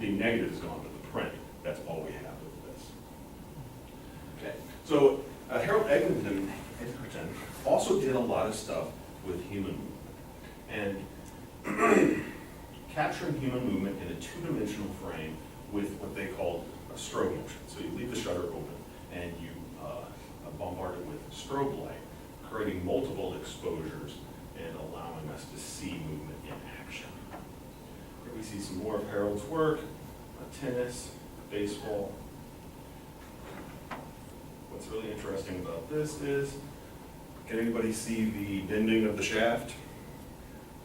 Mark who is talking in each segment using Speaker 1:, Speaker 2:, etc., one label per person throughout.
Speaker 1: the negative is gone, but the print, that's all we have with this. Okay, so Harold Egerton also did a lot of stuff with human movement. And capturing human movement in a two-dimensional frame with what they call a strobe motion. So you leave the shutter open and you bombard it with strobe light, creating multiple exposures and allowing us to see movement in action. Here we see some more of Harold's work, tennis, baseball. What's really interesting about this is, can anybody see the bending of the shaft?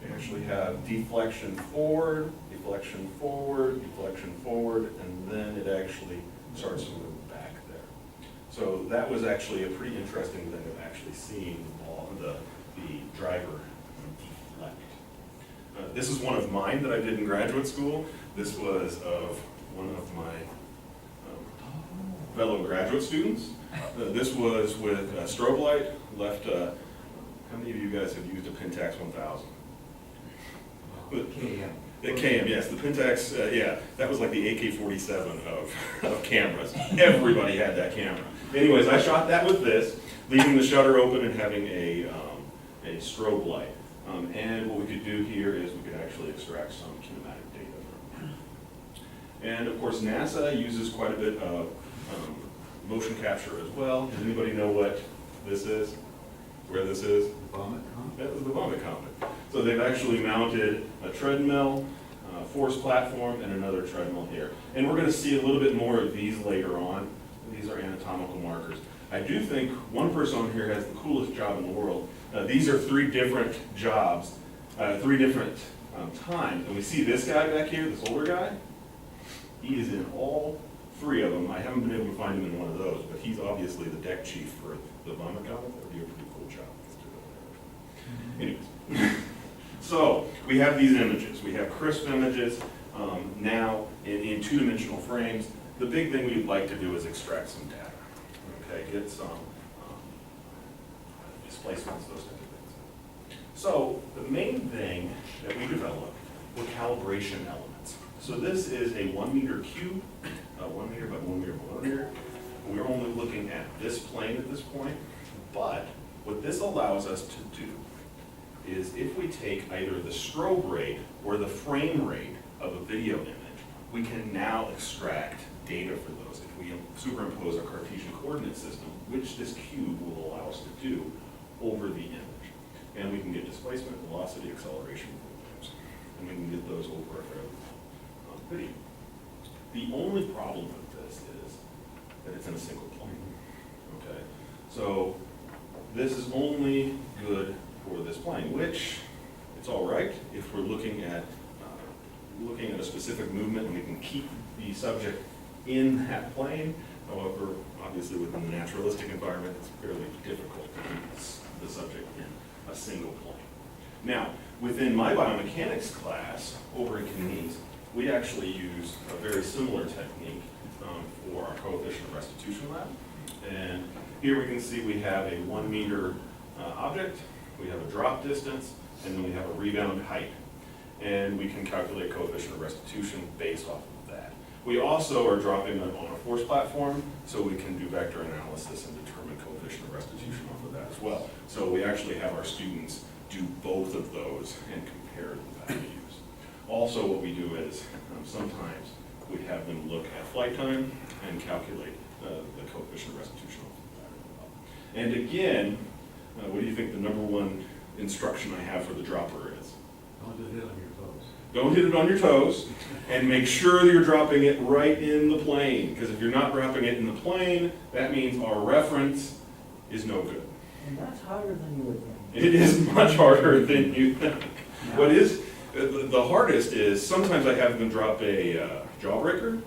Speaker 1: We actually have deflection forward, deflection forward, deflection forward, and then it actually starts to move back there. So that was actually a pretty interesting thing of actually seeing the ball, the driver deflect. This is one of mine that I did in graduate school. This was of one of my fellow graduate students. This was with strobe light, left, how many of you guys have used a Pentax 1000?
Speaker 2: KM.
Speaker 1: The KM, yes, the Pentax, yeah, that was like the AK-47 of cameras. Everybody had that camera. Anyways, I shot that with this, leaving the shutter open and having a strobe light. And what we could do here is we could actually extract some kinematic data from it. And of course, NASA uses quite a bit of motion capture as well. Does anybody know what this is? Where this is?
Speaker 2: Vomit comet?
Speaker 1: That was the Vomit Comet. So they've actually mounted a treadmill, force platform, and another treadmill here. And we're going to see a little bit more of these later on. These are anatomical markers. I do think one person on here has the coolest job in the world. These are 3 different jobs, 3 different times. And we see this guy back here, this older guy. He is in all 3 of them. I haven't been able to find him in one of those, but he's obviously the deck chief for the Vomit Comet. That would be a pretty cool job. Anyways, so we have these images. We have crisp images now in two-dimensional frames. The big thing we'd like to do is extract some data. Okay, get some displacements, those kinds of things. So the main thing that we developed were calibration elements. So this is a 1 meter cube, 1 meter by 1 meter by 1 meter. We're only looking at this plane at this point, but what this allows us to do is if we take either the strobe rate or the frame rate of a video image, we can now extract data for those. If we superimpose a Cartesian coordinate system, which this cube will allow us to do over the image. And we can get displacement, velocity, acceleration, and we can get those over a fairly long video. The only problem with this is that it's in a single plane. Okay, so this is only good for this plane, which it's all right if we're looking at a specific movement and we can keep the subject in that plane. However, obviously within the naturalistic environment, it's fairly difficult to keep the subject in a single plane. Now, within my biomechanics class over in Canese, we actually use a very similar technique for our coefficient of restitution lab. And here we can see we have a 1 meter object, we have a drop distance, and then we have a rebound height. And we can calculate coefficient of restitution based off of that. We also are dropping it on a force platform, so we can do vector analysis and determine coefficient of restitution off of that as well. So we actually have our students do both of those and compare the values. Also, what we do is sometimes we have them look at flight time and calculate the coefficient of restitution off of that as well. And again, what do you think the #1 instruction I have for the dropper is?
Speaker 2: Don't hit it on your toes.
Speaker 1: Don't hit it on your toes, and make sure that you're dropping it right in the plane, because if you're not dropping it in the plane, that means our reference is no good.
Speaker 3: And that's harder than you would think.
Speaker 1: It is much harder than you think. What is the hardest is sometimes I have them drop a jawbreaker,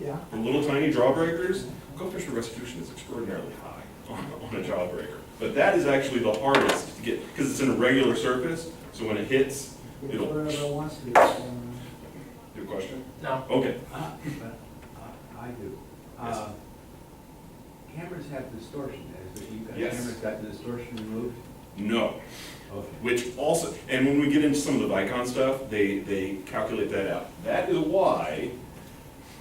Speaker 3: Yeah.
Speaker 1: the little tiny jawbreakers. Coefficient of restitution is extraordinarily high on a jawbreaker. But that is actually the hardest to get, because it's in a regular surface, so when it hits, it'll...
Speaker 3: Whatever wants to be.
Speaker 1: Your question?
Speaker 4: No.
Speaker 1: Okay.
Speaker 2: I do.
Speaker 1: Yes.
Speaker 2: Cameras have distortion.
Speaker 1: Yes.
Speaker 2: Cameras got the distortion removed?
Speaker 1: No.
Speaker 2: Okay.
Speaker 1: Which also, and when we get into some of the Vicon stuff, they calculate that out. That is why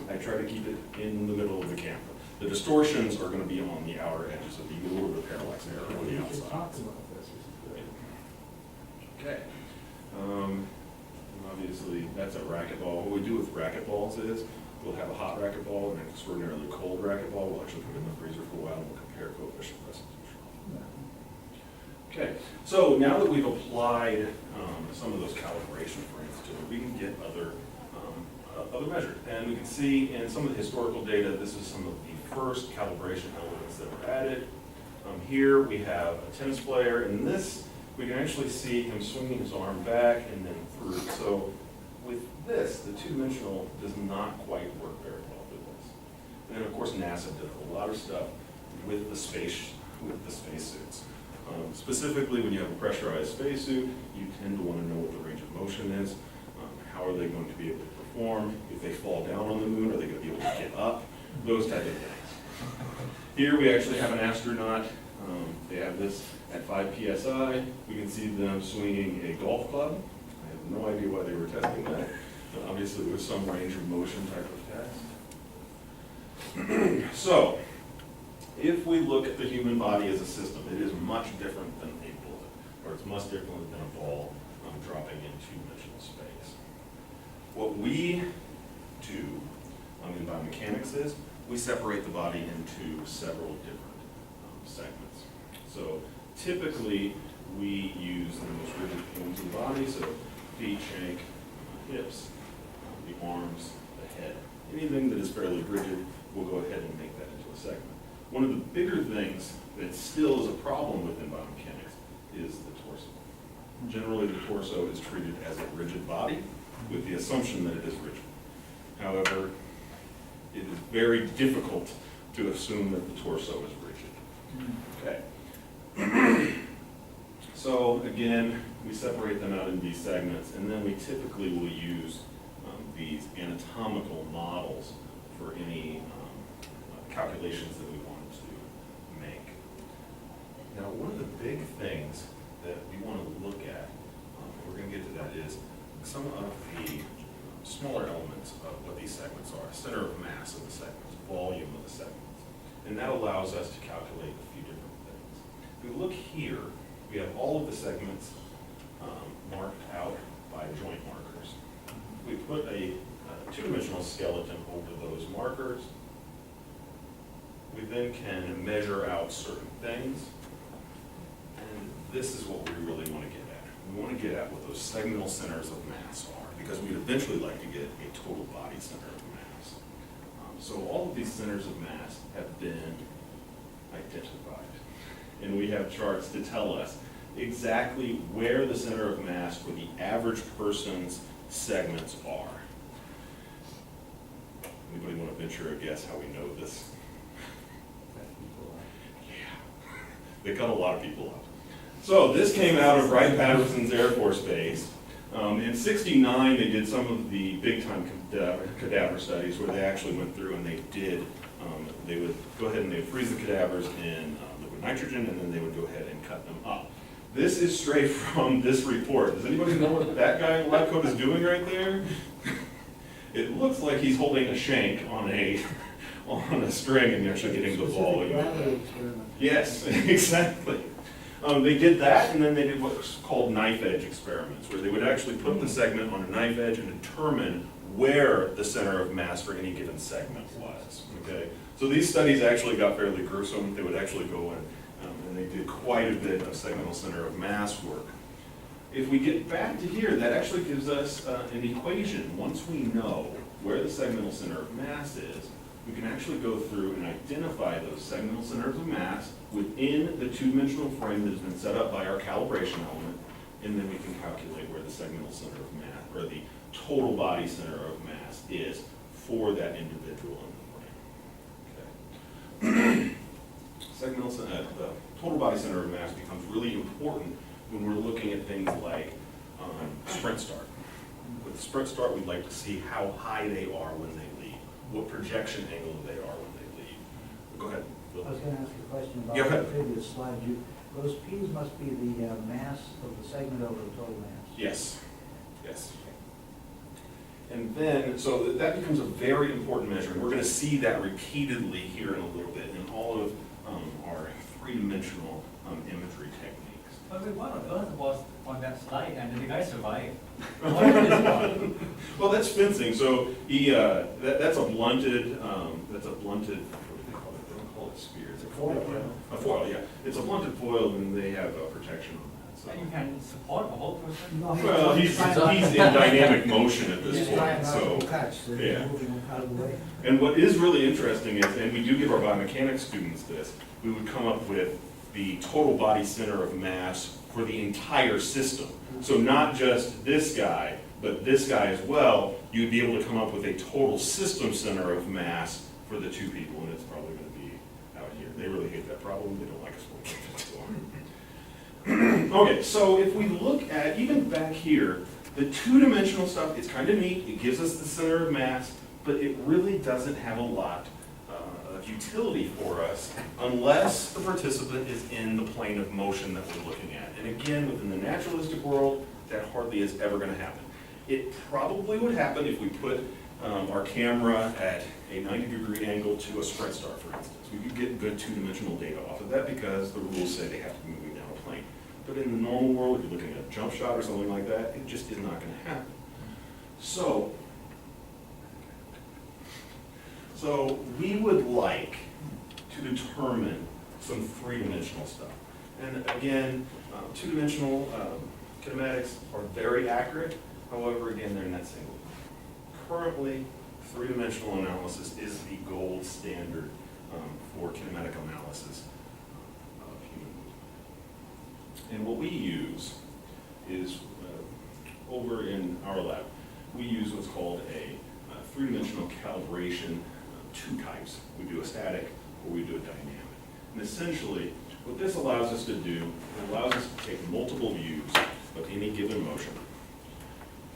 Speaker 1: I try to keep it in the middle of the camera. The distortions are going to be on the outer edges, so you get a little bit of parallax error on the
Speaker 3: We should
Speaker 1: outside.
Speaker 3: talk about this.
Speaker 1: Okay. And obviously, that's a racquetball. What we do with racquetballs is we'll have a hot racquetball and an extraordinarily cold racquetball. We'll actually put it in the freezer for a while and we'll compare coefficient restitution. Okay, so now that we've applied some of those calibration frames to it, we can get other measures. And we can see in some of the historical data, this is some of the first calibration elements that were added. Here we have a tennis player, and this, we can actually see him swinging his arm back and then through. So with this, the two-dimensional does not quite work very well with this. And then of course NASA did a lot of stuff with the spacesuits. Specifically, when you have a pressurized spacesuit, you tend to want to know what the range of motion is. How are they going to be able to perform? If they fall down on the moon, are they going to be able to get up? Those type of things. Here we actually have an astronaut. They have this at 5 psi. We can see them swinging a golf club. I have no idea why they were testing that. But obviously, there was some range of motion type of test. So, if we look at the human body as a system, it is much different than a bullet, or it's much different than a ball dropping in two-dimensional space. What we do in biomechanics is we separate the body into several different segments. So typically we use the most rigid forms of the body, so feet, shank, hips, the arms, the head. Anything that is fairly rigid, we'll go ahead and make that into a segment. One of the bigger things that still is a problem within biomechanics is the torso. Generally, the torso is treated as a rigid body with the assumption that it is rigid. However, it is very difficult to assume that the torso is rigid. Okay. So again, we separate them out in these segments, and then we typically will use these anatomical models for any calculations that we want to make. Now, one of the big things that we want to look at, we're going to get to that, is some of the smaller elements of what these segments are, center of mass of the segments, volume of the segments. And that allows us to calculate a few different things. If we look here, we have all of the segments marked out by joint markers. We put a two-dimensional skeleton over those markers. We then can measure out certain things. And this is what we really want to get at. We want to get at what those segmental centers of mass are, because we'd eventually like to get a total body center of mass. So all of these centers of mass have been identified. And we have charts to tell us exactly where the center of mass for the average person's segments are. Anybody want to venture a guess how we know this? Yeah, they cut a lot of people up. So this came out of Wright-Patterson's Air Force Base. In '69, they did some of the big-time cadaver studies where they actually went through and they would go ahead and they would freeze the cadavers in liquid nitrogen, and then they would go ahead and cut them up. This is straight from this report. Does anybody know what that guy in lab coat is doing right there? It looks like he's holding a shank on a string and actually getting the ball. Yes, exactly. They did that, and then they did what's called knife edge experiments, where they would actually put the segment on a knife edge and determine where the center of mass for any given segment was. Okay, so these studies actually got fairly gruesome. They would actually go in and they did quite a bit of segmental center of mass work. If we get back to here, that actually gives us an equation. Once we know where the segmental center of mass is, we can actually go through and identify those segmental centers of mass within the two-dimensional frame that has been set up by our calibration element, and then we can calculate where the segmental center of mass, or the total body center of mass is for that individual in the frame. Okay. The total body center of mass becomes really important when we're looking at things like sprint start. With the sprint start, we'd like to see how high they are when they leave, what projection angle they are when they leave. Go ahead, Bill.
Speaker 3: I was going to ask a question about
Speaker 1: Yeah, go
Speaker 3: the
Speaker 1: ahead.
Speaker 3: previous slide. Those P's must be the mass of the segment over the total mass.
Speaker 1: Yes, yes. And then, so that becomes a very important measure, and we're gonna see that repeatedly here in a little bit in all of our three-dimensional imagery techniques.
Speaker 4: But one of those was on that slide, and the guy survived. What is this one?
Speaker 1: Well, that's fencing, so that's a blunted, what do they call it? They don't call it spear, it's a foil. A foil, yeah. It's a blunted foil, and they have protection on that, so.
Speaker 4: And you can support a whole person?
Speaker 3: No,
Speaker 1: Well, he's in dynamic motion at this point, so.
Speaker 3: Catch, so
Speaker 1: yeah.
Speaker 3: you're moving them out of the way.
Speaker 1: And what is really interesting is, and we do give our biomechanics students this, we would come up with the total body center of mass for the entire system. So not just this guy, but this guy as well, you'd be able to come up with a total system center of mass for the two people, and it's probably gonna be out here. They really hate that problem, they don't like us when we give it to them. Okay, so if we look at, even back here, the two-dimensional stuff, it's kind of neat, it gives us the center of mass, but it really doesn't have a lot of utility for us unless the participant is in the plane of motion that we're looking at. And again, within the naturalistic world, that hardly is ever going to happen. It probably would happen if we put our camera at a 90-degree angle to a sprint star, for instance. We could get good two-dimensional data off of that because the rules say they have to be moving down a plane. But in the normal world, if you're looking at a jump shot or something like that, it just is not going to happen. So we would like to determine some three-dimensional stuff. And again, two-dimensional kinematics are very accurate. However, again, they're not single. Currently, three-dimensional analysis is the gold standard for kinematic analysis of human movement. And what we use is, over in our lab, we use what's called a three-dimensional calibration, two types. We do a static or we do a dynamic. And essentially, what this allows us to do, it allows us to take multiple views of any given motion,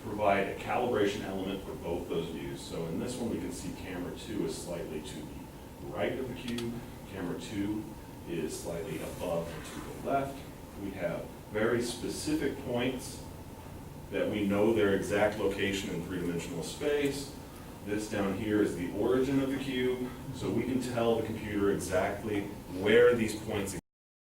Speaker 1: provide a calibration element for both those views. So in this one, we can see camera 2 is slightly to the right of the cube, camera 2 is slightly above and to the left. We have very specific points that we know their exact location in three-dimensional space. This down here is the origin of the cube, so we can tell the computer exactly where these points